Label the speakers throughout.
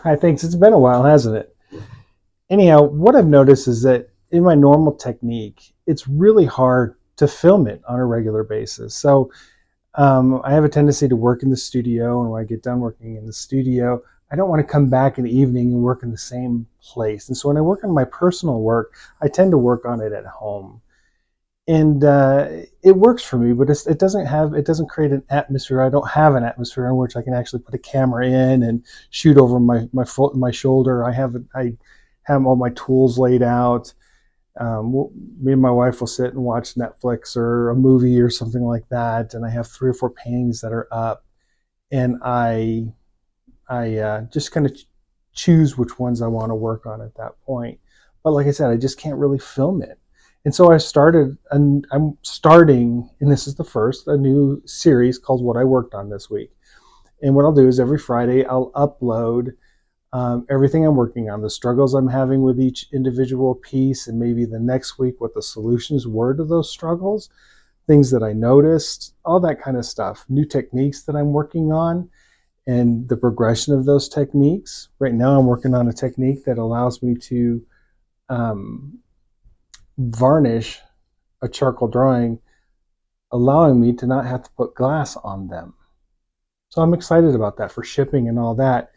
Speaker 1: Hi, thanks. It's been a while, hasn't it? Anyhow, what I've noticed is that in my normal technique, it's really hard to film it on a regular basis. I have a tendency to work in the studio, and when I get done working in the studio, I don't want to come back in the evening and work in the same place. And so when I work on my personal work, I tend to work on it at home. And it works for me, but it doesn't create an atmosphere. I don't have an atmosphere in which I can actually put a camera in and shoot over my shoulder. I have all my tools laid out. Me and my wife will sit and watch Netflix or a movie or something like that, and I have 3 or 4 paintings that are up, and I just kind of choose which ones I want to work on at that point. But like I said, I just can't really film it. And so I'm starting, and this is the first, a new series called What I Worked On This Week. And what I'll do is every Friday I'll upload everything I'm working on, the struggles I'm having with each individual piece, and maybe the next week what the solutions were to those struggles, things that I noticed, all that kind of stuff, new techniques that I'm working on, and the progression of those techniques. Right now I'm working on a technique that allows me to varnish a charcoal drawing, allowing me to not have to put glass on them. So I'm excited about that for shipping and all that.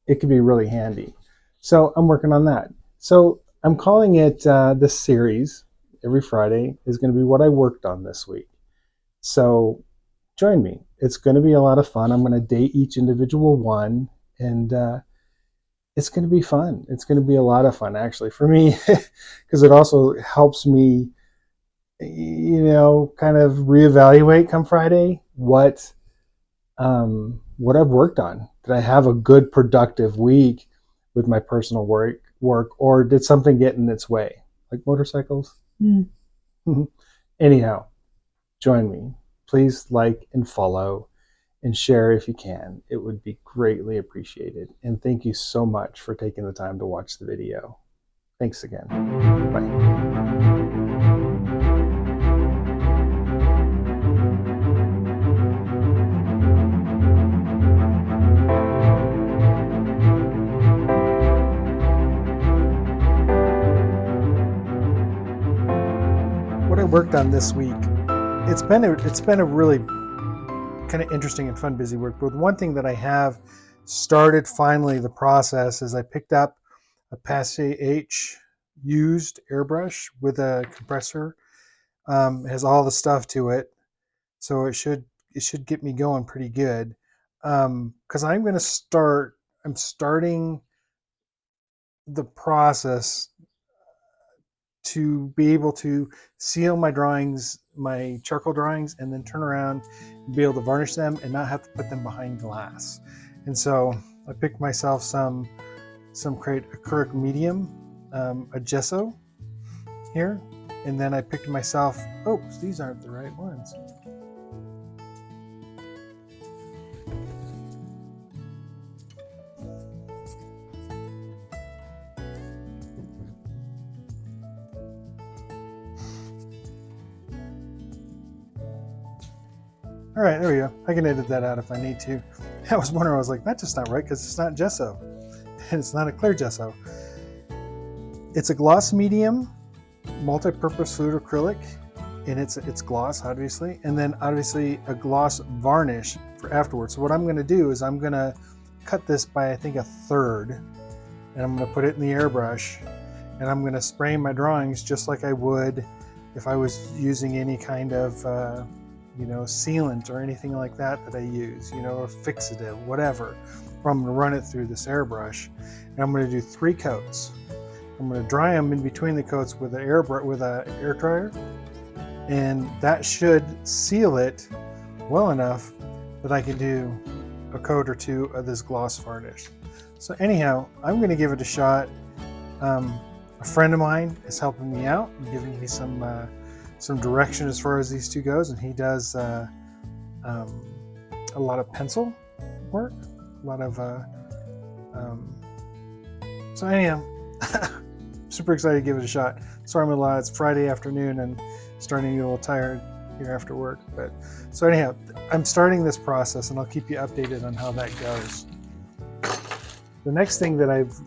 Speaker 1: It could be really handy. So I'm working on that. So I'm calling it this series every Friday is going to be what I worked on this week. So join me. It's going to be a lot of fun. I'm going to date each individual one, and it's going to be fun. It's going to be a lot of fun, actually, for me, because it also helps me, kind of reevaluate come Friday what I've worked on. Did I have a good, productive week with my personal work, or did something get in its way, like motorcycles? Mm. Anyhow, join me. Please like and follow and share if you can. It would be greatly appreciated. And thank you so much for taking the time to watch the video. Thanks again. Bye. What I worked on this week, it's been a really kind of interesting and fun, busy work. But one thing that I have started finally the process is I picked up a Passe H used airbrush with a compressor. It has all the stuff to it, so it should get me going pretty good. Because I'm starting the process to be able to seal my drawings, my charcoal drawings, and then turn around and be able to varnish them and not have to put them behind glass. And so I picked myself some acrylic medium, a gesso here, and then I picked myself, oops, these aren't the right ones. All right, there we go. I can edit that out if I need to. I was wondering, I was like, that's just not right because it's not gesso. And it's not a clear gesso. It's a gloss medium, multi-purpose fluid acrylic, and it's gloss, obviously. And then obviously a gloss varnish for afterwards. So what I'm gonna do is I'm gonna cut this by, I think, 1/3. And I'm gonna put it in the airbrush. And I'm gonna spray my drawings just like I would if I was using any kind of sealant or anything like that I use, or fixative, whatever. Or I'm going to run it through this airbrush, and I'm going to do 3 coats. I'm going to dry them in between the coats with an air dryer, and that should seal it well enough that I can do a coat or 2 of this gloss varnish. So anyhow, I'm going to give it a shot. A friend of mine is helping me out and giving me some direction as far as these 2 goes, and he does a lot of pencil work, a lot of so anyhow, super excited to give it a shot. Sorry I'm a lot, it's Friday afternoon and starting to get a little tired here after work, but so anyhow, I'm starting this process and I'll keep you updated on how that goes. The next thing that I've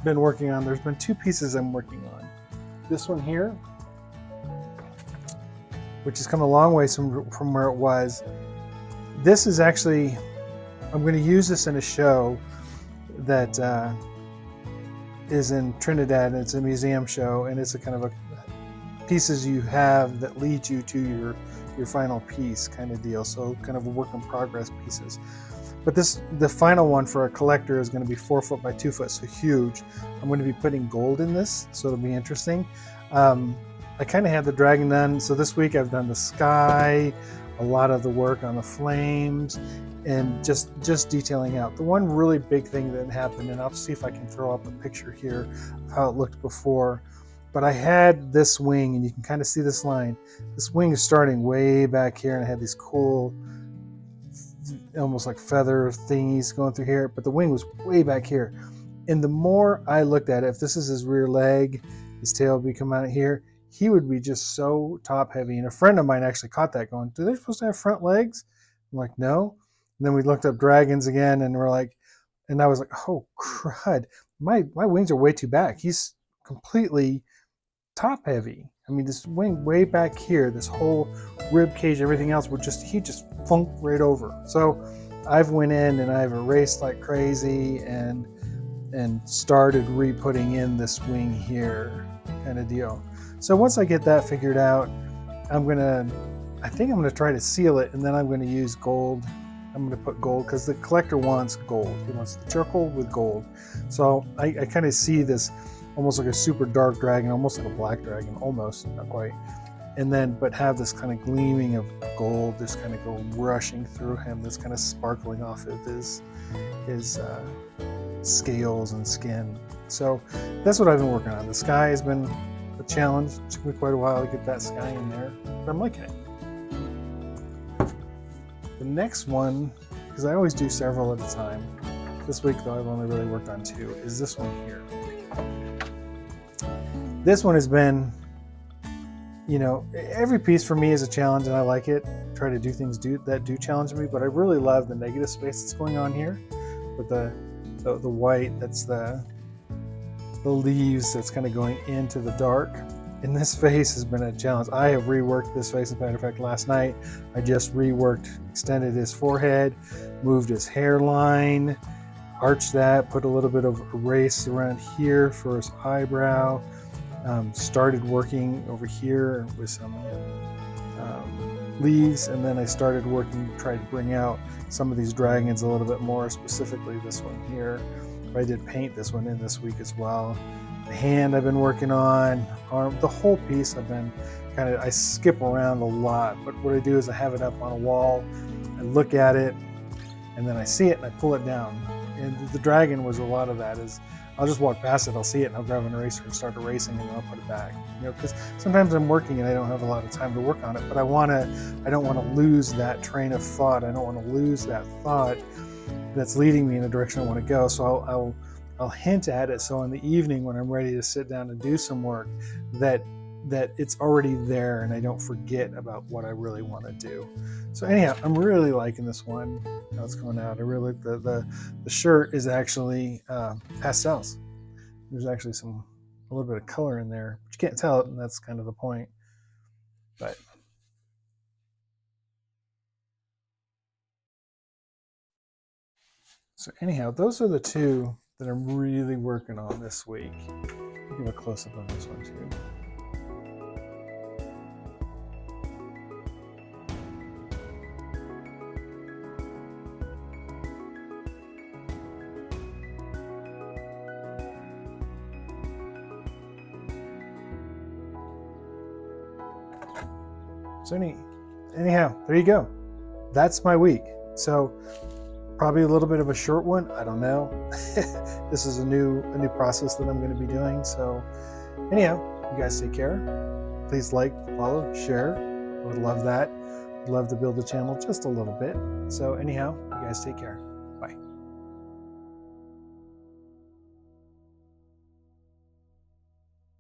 Speaker 1: been working on, there's been two pieces I'm working on. This one here, which has come a long way from where it was. This is actually, I'm going to use this in a show that is in Trinidad, and it's a museum show, and it's a kind of a pieces you have that lead you to your final piece kind of deal. So kind of a work in progress pieces. But the final one for a collector is going to be 4 foot by 2 foot, so huge. I'm going to be putting gold in this, so it'll be interesting. I kind of had the dragon done, so this week I've done the sky, a lot of the work on the flames, and just detailing out. The one really big thing that happened, and I'll see if I can throw up a picture here of how it looked before, but I had this wing, and you can kind of see this line. This wing is starting way back here, and I had these cool, almost like feather thingies going through here, but the wing was way back here. And the more I looked at it, if this is his rear leg, his tail would be coming out here, he would be just so top heavy. And a friend of mine actually caught that going, do they supposed to have front legs? I'm like, no. And then we looked up dragons again, and we're like, and I was like, oh crud, my wings are way too back. He's completely top heavy. I mean, this wing way back here, this whole rib cage, everything else would he just flunked right over. So I've went in and I've erased like crazy and started re-putting in this wing here kind of deal. So once I get that figured out, I think I'm gonna try to seal it, and then I'm gonna use gold. I'm gonna put gold because the collector wants gold. He wants the charcoal with gold. So I kind of see this almost like a super dark dragon, almost like a black dragon, almost, not quite. And then, but have this kind of gleaming of gold just kind of go rushing through him, this kind of sparkling off of his scales and skin. So that's what I've been working on. The sky has been a challenge. It took me quite a while to get that sky in there, but I'm liking it. The next one, because I always do several at a time, this week though I've only really worked on 2, is this one here. This one has been, every piece for me is a challenge, and I like it. I try to do things that do challenge me, but I really love the negative space that's going on here with the white, that's the leaves that's kind of going into the dark. And this face has been a challenge. I have reworked this face. As a matter of fact, last night I just extended his forehead, moved his hairline, arched that, put a little bit of erase around here for his eyebrow. Started working over here with some leaves, and then I started working, tried to bring out some of these dragons a little bit more, specifically this one here. I did paint this one in this week as well. The hand I've been working on, arm, the whole piece I've been I skip around a lot, but what I do is I have it up on a wall, I look at it, and then I see it and I pull it down. And the dragon was a lot of that is, I'll just walk past it, I'll see it, and I'll grab an eraser and start erasing, and then I'll put it back. Because sometimes I'm working and I don't have a lot of time to work on it, but I don't want to lose that train of thought. I don't want to lose that thought that's leading me in the direction I want to go. So I'll hint at it, so in the evening when I'm ready to sit down and do some work, that it's already there and I don't forget about what I really want to do. So anyhow, I'm really liking this one, how it's coming out. I really like the shirt is actually pastels. There's actually a little bit of color in there, but you can't tell it, and that's kind of the point. But so anyhow, those are the 2 that I'm really working on this week. I'll give a close-up on this one too. So anyhow, there you go. That's my week. So probably a little bit of a short one. I don't know. This is a new process that I'm going to be doing. So anyhow, you guys take care. Please like, follow, share. I would love that. I'd love to build the channel just a little bit. So anyhow, you guys take care.